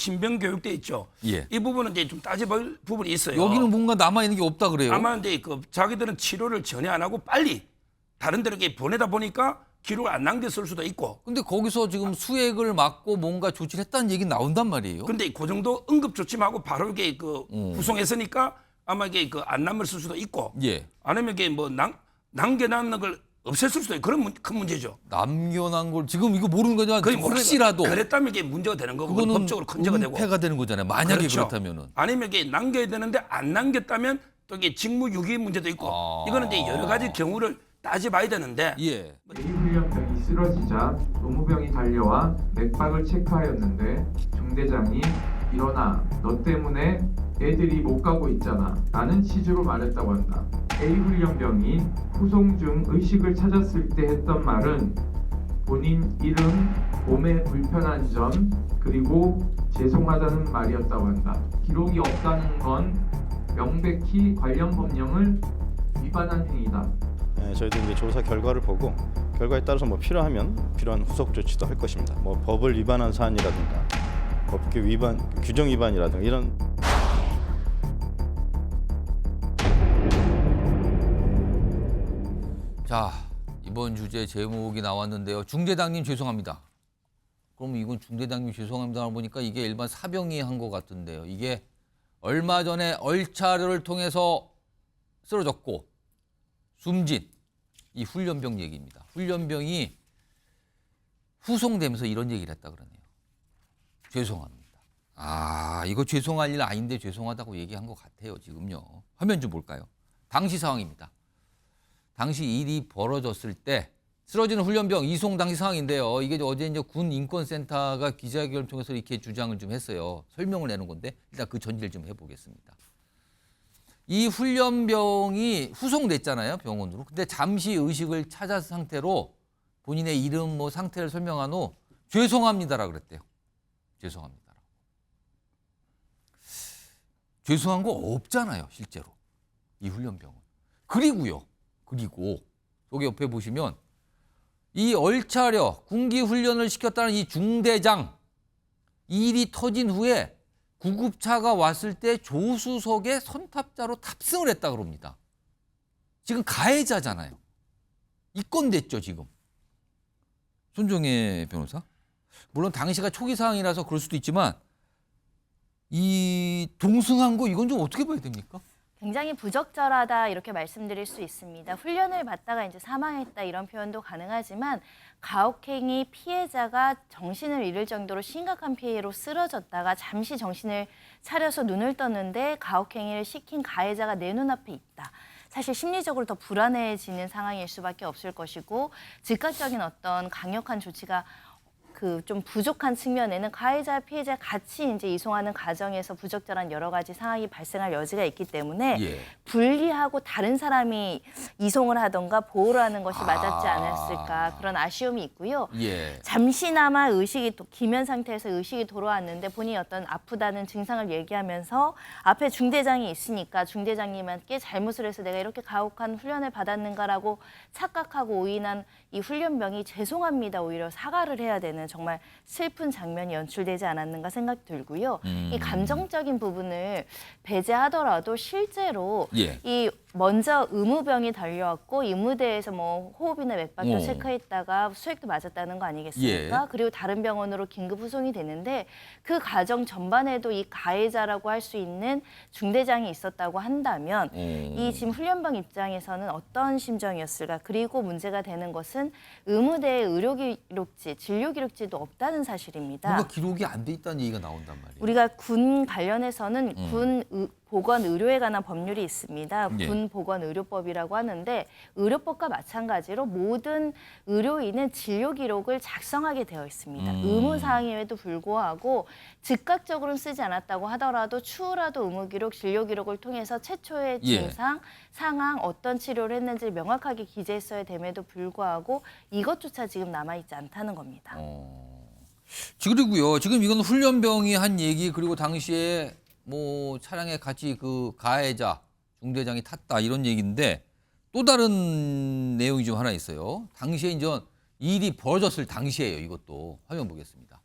신병 교육대 있죠. 예. 이 부분은 이제 좀 따져볼 부분이 있어요. 여기는 뭔가 남아 있는 게 없다 그래요. 아마 근데 그 자기들은 치료를 전혀 안 하고 빨리 다른 데로 이렇게 보내다 보니까 기록을 안 남겼을 수도 있고. 근데 거기서 지금 수액을 막고 뭔가 조치를 했다는 얘기 나온단 말이에요. 근데 그 정도 응급 조치하고 바로 이게 그 구송했으니까 아마 이게 그 안 남았을 수도 있고. 예. 아니면 이게 뭐 남겨놨는 걸 없앴을 수도 있고 그런 큰 문제죠. 남겨난 걸 지금 이거 모르는 거냐? 거의 혹시라도 그랬다면 이게 문제가 되는 거고 그거는 법적으로 문제가 되고. 은폐가 되는 거잖아요. 만약에 그렇죠. 그렇다면은. 아니면 이게 남겨야 되는데 안 남겼다면 또 이게 직무유기 문제도 있고. 이거는 이제 여러 가지 경우를 따져봐야 되는데. 예. A 훈련병이 쓰러지자 의무병이 달려와 맥박을 체크하였는데 중대장이 일어나 너 때문에 애들이 못 가고 있잖아 라는 취지로 말했다고 한다. A 훈련병이 후송 중 의식을 찾았을 때 했던 말은 본인 이름, 몸에 불편한 점 그리고 죄송하다는 말이었다고 한다. 기록이 없다는 건 명백히 관련 법령을 위반한 행위다. 네, 저희도 이제 조사 결과를 보고 결과에 따라서 뭐 필요하면 필요한 후속 조치도 할 것입니다. 뭐 법을 위반한 사안이라든가 법규 위반, 규정 위반이라든가 이런. 자, 이번 주제 제목이 나왔는데요. 중대장님 죄송합니다. 그럼 이건 중대장님 죄송합니다 보니까 이게 일반 사병이 한 것 같은데요. 이게 얼마 전에 얼차려를 통해서 쓰러졌고 숨진 이 훈련병 얘기입니다. 훈련병이 후송되면서 이런 얘기를 했다 그러네요. 죄송합니다. 아, 이거 죄송할 일 아닌데 죄송하다고 얘기한 것 같아요. 지금요. 화면 좀 볼까요? 당시 상황입니다. 당시 일이 벌어졌을 때 쓰러지는 훈련병 이송 당시 상황인데요. 이게 어제 이제 군 인권센터가 기자회견을 통해서 이렇게 주장을 좀 했어요. 설명을 내는 건데 일단 그 전제를 좀 해보겠습니다. 이 훈련병이 후송됐잖아요, 병원으로. 근데 잠시 의식을 찾은 상태로 본인의 이름 뭐 상태를 설명한 후 죄송합니다라고 그랬대요. 죄송합니다라고. 죄송한 거 없잖아요, 실제로. 이 훈련병은. 그리고 여기 옆에 보시면 이 얼차려 군기 훈련을 시켰다는 이 중대장 일이 터진 후에 구급차가 왔을 때 조수석에 선탑자로 탑승을 했다 그럽니다. 지금 가해자잖아요. 입건됐죠, 지금. 손정혜 변호사. 물론 당시가 초기 상황이라서 그럴 수도 있지만 이 동승한 거 이건 좀 어떻게 봐야 됩니까? 굉장히 부적절하다 이렇게 말씀드릴 수 있습니다. 훈련을 받다가 이제 사망했다 이런 표현도 가능하지만 가혹행위 피해자가 정신을 잃을 정도로 심각한 피해로 쓰러졌다가 잠시 정신을 차려서 눈을 떴는데 가혹행위를 시킨 가해자가 내 눈앞에 있다. 사실 심리적으로 더 불안해지는 상황일 수밖에 없을 것이고 즉각적인 어떤 강력한 조치가 좀 부족한 측면에는 가해자, 피해자 같이 이제 이송하는 과정에서 부적절한 여러 가지 상황이 발생할 여지가 있기 때문에 분리하고 다른 사람이 이송을 하던가 보호를 하는 것이 맞았지 않았을까 그런 아쉬움이 있고요. 잠시나마 기면 상태에서 의식이 돌아왔는데 본인이 어떤 아프다는 증상을 얘기하면서 앞에 중대장이 있으니까 중대장님께 잘못을 해서 내가 이렇게 가혹한 훈련을 받았는가라고 착각하고 오인한 이 훈련병이 죄송합니다 오히려 사과를 해야 되는 정말 슬픈 장면이 연출되지 않았는가 생각 들고요. 이 감정적인 부분을 배제하더라도 실제로 이 먼저 의무병이 달려왔고 이 무대에서 뭐 호흡이나 맥박도 체크했다가 수액도 맞았다는 거 아니겠습니까? 그리고 다른 병원으로 긴급 후송이 되는데 그 과정 전반에도 이 가해자라고 할 수 있는 중대장이 있었다고 한다면 이 지금 훈련병 입장에서는 어떤 심정이었을까? 그리고 문제가 되는 것은 의무대의 의료기록지, 진료기록지도 없다는 사실입니다. 뭔가 기록이 안 돼 있다는 얘기가 나온단 말이에요. 우리가 군 관련해서는 군 보건의료에 관한 법률이 있습니다. 군 보건의료법이라고 하는데 의료법과 마찬가지로 모든 의료인은 진료 기록을 작성하게 되어 있습니다. 의무사항임에도 불구하고 즉각적으로는 쓰지 않았다고 하더라도 추후라도 의무기록, 진료 기록을 통해서 최초의 증상, 상황, 어떤 치료를 했는지 명확하게 기재했어야 됨에도 불구하고 이것조차 지금 남아있지 않다는 겁니다. 그리고요, 지금 이건 훈련병이 한 얘기 그리고 당시에 뭐 차량에 같이 그 가해자 중대장이 탔다 이런 얘기인데 또 다른 내용이 좀 하나 있어요. 당시에 이제 일이 벌어졌을 당시에요. 이것도 화면 보겠습니다.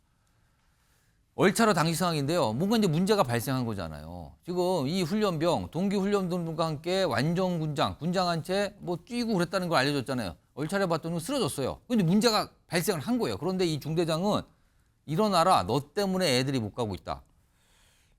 얼차려 당시 상황인데요. 뭔가 이제 문제가 발생한 거잖아요. 지금 이 훈련병, 동기 훈련병들과 함께 완전 군장 한 채 뭐 뛰고 그랬다는 걸 알려줬잖아요. 얼차려 봤더니 쓰러졌어요. 근데 문제가 발생을 한 거예요. 그런데 이 중대장은 일어나라, 너 때문에 애들이 못 가고 있다.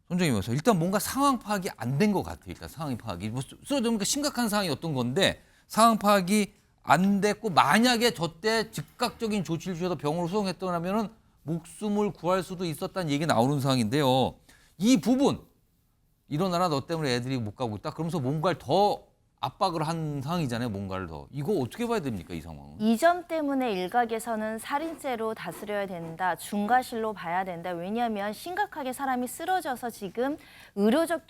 손정희면서 일단 뭔가 상황 파악이 안 된 것 같아요. 일단 상황 파악이 뭐 쓰러지니까 심각한 상황이었던 건데 상황 파악이 안 됐고 만약에 저때 즉각적인 조치를 취해서 병원으로 소송했더라면은 목숨을 구할 수도 있었다는 얘기 나오는 상황인데요. 이 부분 일어나라 너 때문에 애들이 못 가고 있다. 그러면서 뭔가를 더 압박을 한 상황이잖아요. 뭔가를 더. 이거 어떻게 봐야 됩니까? 이 상황은. 이 점 때문에 일각에서는 살인죄로 다스려야 된다, 중과실로 봐야 된다. 왜냐하면 심각하게 사람이 쓰러져서 지금 의료적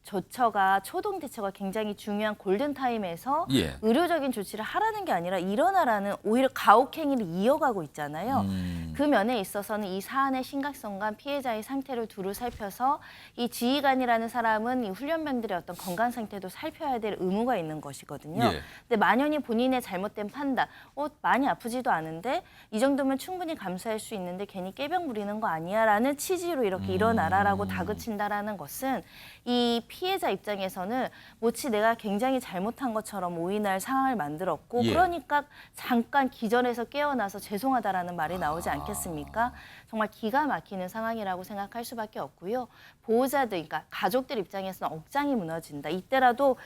조처가 초동 대처가 굉장히 중요한 골든타임에서 예. 의료적인 조치를 하라는 게 아니라 일어나라는 오히려 가혹행위를 이어가고 있잖아요. 그 면에 있어서는 이 사안의 심각성과 피해자의 상태를 두루 살펴서 이 지휘관이라는 사람은 이 훈련병들의 어떤 건강 상태도 살펴야 될 의무가 있는 것이거든요. 예. 근데 만연히 본인의 잘못된 판단, 많이 아프지도 않은데 이 정도면 충분히 감수할 수 있는데 괜히 깨병 부리는 거 아니야라는 취지로 이렇게 일어나라라고 다그친다라는 것은 이 피해자 입장에서는 마치 내가 굉장히 잘못한 것처럼 오인할 상황을 만들었고 예. 그러니까 잠깐 기절해서 깨어나서 죄송하다라는 말이 나오지 않겠습니까? 정말 기가 막히는 상황이라고 생각할 수밖에 없고요. 보호자들, 그러니까 가족들 입장에서는 억장이 무너진다. 이때라도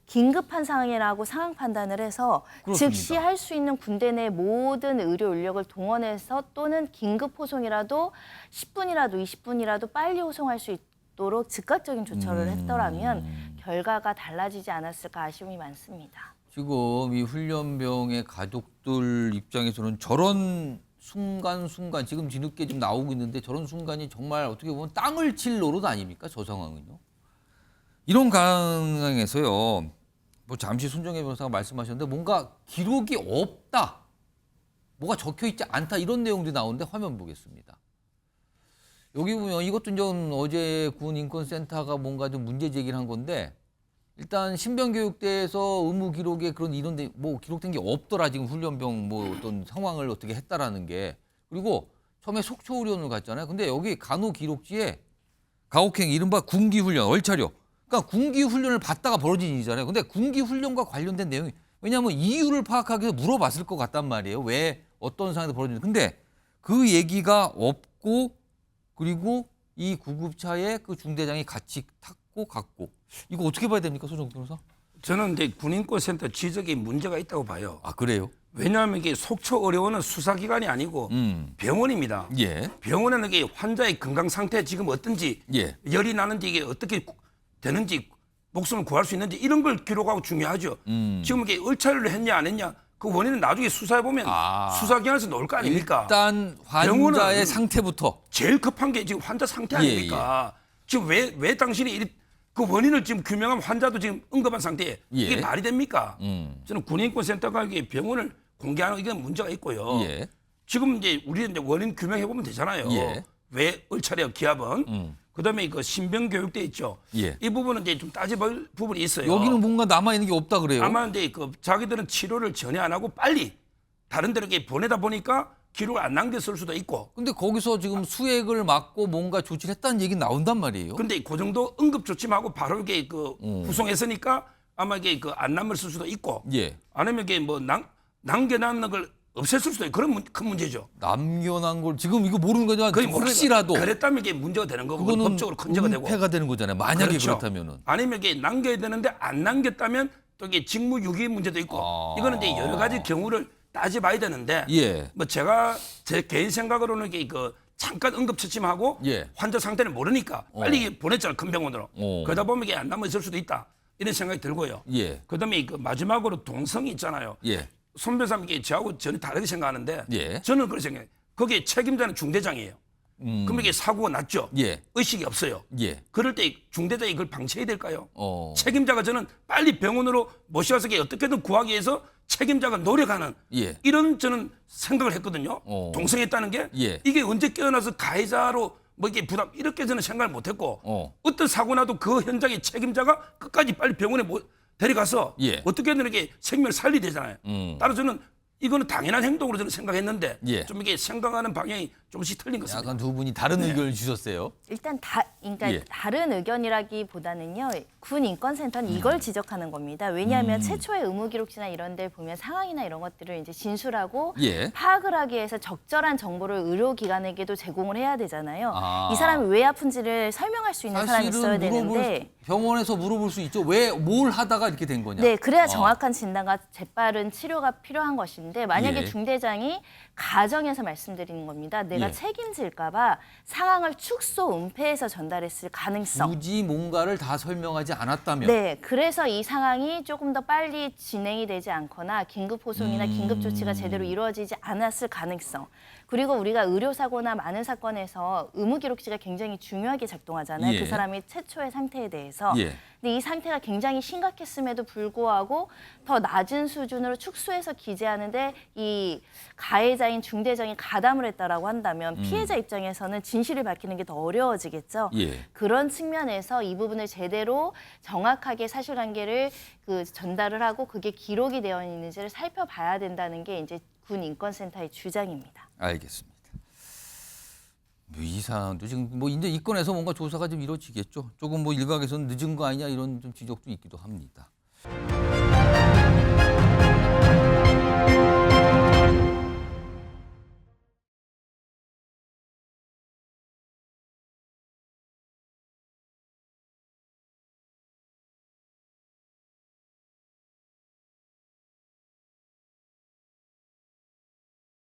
긴급한 상황이라고 상황 판단을 해서 그렇습니다. 즉시 할 수 있는 군대 내 모든 의료 인력을 동원해서 또는 긴급 호송이라도 10분이라도 20분이라도 빨리 호송할 수 있도록 즉각적인 조처를 했더라면 결과가 달라지지 않았을까 아쉬움이 많습니다. 지금 이 훈련병의 가족들 입장에서는 저런 순간순간 지금 뒤늦게 좀 나오고 있는데 저런 순간이 정말 어떻게 보면 땅을 칠 노릇 아닙니까? 저 상황은요. 이런 상황에서요. 뭐 잠시 손정혜 변호사가 말씀하셨는데 뭔가 기록이 없다. 뭐가 적혀 있지 않다. 이런 내용들이 나오는데 화면 보겠습니다. 여기 보면 이것도 좀 어제 군인권센터가 뭔가 좀 문제 제기를 한 건데 일단 신병교육대에서 의무 기록에 그런 이런 데 뭐 기록된 게 없더라. 지금 훈련병 뭐 어떤 상황을 어떻게 했다라는 게. 그리고 처음에 속초훈련을 갔잖아요. 근데 여기 간호 기록지에 가혹행 이른바 군기훈련 얼차려. 그러니까 군기훈련을 받다가 벌어진 일이잖아요. 근데 군기훈련과 관련된 내용이 왜냐하면 이유를 파악하기 위해서 물어봤을 것 같단 말이에요. 왜 어떤 상황에서 벌어졌는지. 근데 그 얘기가 없고 그리고 이 구급차에 그 중대장이 같이 탔고 갔고 이거 어떻게 봐야 됩니까, 손정국 변호사? 저는 이제 군인권센터 지적에 문제가 있다고 봐요. 아 그래요? 왜냐하면 이게 속초의료원은 수사기관이 아니고 병원입니다. 예. 병원에는 이게 환자의 건강 상태 지금 어떤지, 예. 열이 나는지 이게 어떻게 되는지, 목숨을 구할 수 있는지 이런 걸 기록하고 중요하죠. 지금 이게 얼차려를 했냐 안 했냐 그 원인은 나중에 수사해 보면 수사기관에서 나올 거 아닙니까? 일단 병원은 환자의 상태부터. 제일 급한 게 지금 환자 상태 아닙니까? 지금 왜 당신이 그 원인을 지금 규명하면 환자도 지금 응급한 상태에 이게 예. 말이 됩니까? 저는 군인권센터가 이게 병원을 공개하는 이건 문제가 있고요. 예. 지금 이제 우리는 이제 원인 규명해 보면 되잖아요. 예. 왜 얼차려 기합은? 그다음에 그 신병교육대 있죠. 예. 이 부분은 이제 좀 따져볼 부분이 있어요. 여기는 뭔가 남아 있는 게 없다 그래요. 아마 이제 그 자기들은 치료를 전혀 안 하고 빨리 다른 데로 이렇게 보내다 보니까 기록을 안 남겼을 수도 있고. 근데 거기서 지금 수액을 맞고 뭔가 조치를 했다는 얘기 나온단 말이에요. 근데 그 정도 응급 조치하고 바로 이렇게 그 후송했으니까 아마 이게 그 안 남을 수도 있고. 예. 아니면 이게 뭐 남겨놨는 걸 없앴을 수도 있고 그런 큰 문제죠. 남겨난 걸 지금 이거 모르는 거지만 거의 혹시라도 그랬다면 이게 문제가 되는 거고 그거는 법적으로 문제가 되고. 은폐가 되는 거잖아요. 만약에 그렇죠. 그렇다면은. 아니면 이게 남겨야 되는데 안 남겼다면 또 이게 직무유기 문제도 있고. 이거는 이제 여러 가지 경우를 따져봐야 되는데. 예. 뭐 제가 제 개인 생각으로는 이게 그 잠깐 응급처치하고 예. 환자 상태를 모르니까 빨리 보냈잖아 큰 병원으로. 그러다 보면 이게 안 남아 있을 수도 있다 이런 생각이 들고요. 예. 그다음에 그 마지막으로 동성이 있잖아요. 예. 손 변호사님 이게 저하고 전혀 다르게 생각하는데 예. 저는 그렇게 생각해요. 거기에 책임자는 중대장이에요. 그럼 이게 사고가 났죠. 예. 의식이 없어요. 예. 그럴 때 중대장이 그걸 방치해야 될까요? 어. 책임자가 저는 빨리 병원으로 모셔서 어떻게든 구하기 위해서 책임자가 노력하는 예. 이런 저는 생각을 했거든요. 어. 동성했다는 게 예. 이게 언제 깨어나서 가해자로 뭐 이게 부담 이렇게 저는 생각을 못했고 어떤 사고 나도 그 현장의 책임자가 끝까지 빨리 병원에 데려가서 예. 어떻게든 이렇게 생명을 살려야 되잖아요. 따라서 저는 이거는 당연한 행동으로 저는 생각했는데 예. 좀 이게 생각하는 방향이 조금씩 틀린 것입니다. 약간 두 분이 다른 의견을 주셨어요. 일단 그러니까 예. 다른 의견이라기보다는요. 군 인권센터는 이걸 지적하는 겁니다. 왜냐하면 최초의 의무기록지나 이런 데 보면 상황이나 이런 것들을 이제 진술하고 예. 파악을 하기 위해서 적절한 정보를 의료기관에게도 제공을 해야 되잖아요. 아. 이 사람이 왜 아픈지를 설명할 수 있는 사람이 있어야 되는데 병원에서 물어볼 수 있죠. 왜 뭘 하다가 이렇게 된 거냐. 네, 그래야 정확한 진단과 재빠른 치료가 필요한 것인데 만약에 예. 중대장이 가정에서 말씀드리는 겁니다. 내가 예. 책임질까 봐 상황을 축소 은폐해서 전달했을 가능성. 굳이 뭔가를 다 설명하지 않았다면. 네, 그래서 이 상황이 조금 더 빨리 진행이 되지 않거나 긴급 호송이나 긴급 조치가 제대로 이루어지지 않았을 가능성. 그리고 우리가 의료사고나 많은 사건에서 의무기록지가 굉장히 중요하게 작동하잖아요. 예. 그 사람의 최초의 상태에 대해서. 예. 근데 이 상태가 굉장히 심각했음에도 불구하고 더 낮은 수준으로 축소해서 기재하는데 이 가해자인 중대장이 가담을 했다라고 한다면 피해자 입장에서는 진실을 밝히는 게 더 어려워지겠죠. 예. 그런 측면에서 이 부분을 제대로 정확하게 사실관계를 전달을 하고 그게 기록이 되어 있는지를 살펴봐야 된다는 게 이제 군 인권센터의 주장입니다. 알겠습니다. 이 사안도 지금 뭐 이제 이 건에서 뭔가 조사가 좀 이루어지겠죠. 조금 뭐 일각에서는 늦은 거 아니냐 이런 좀 지적도 있기도 합니다.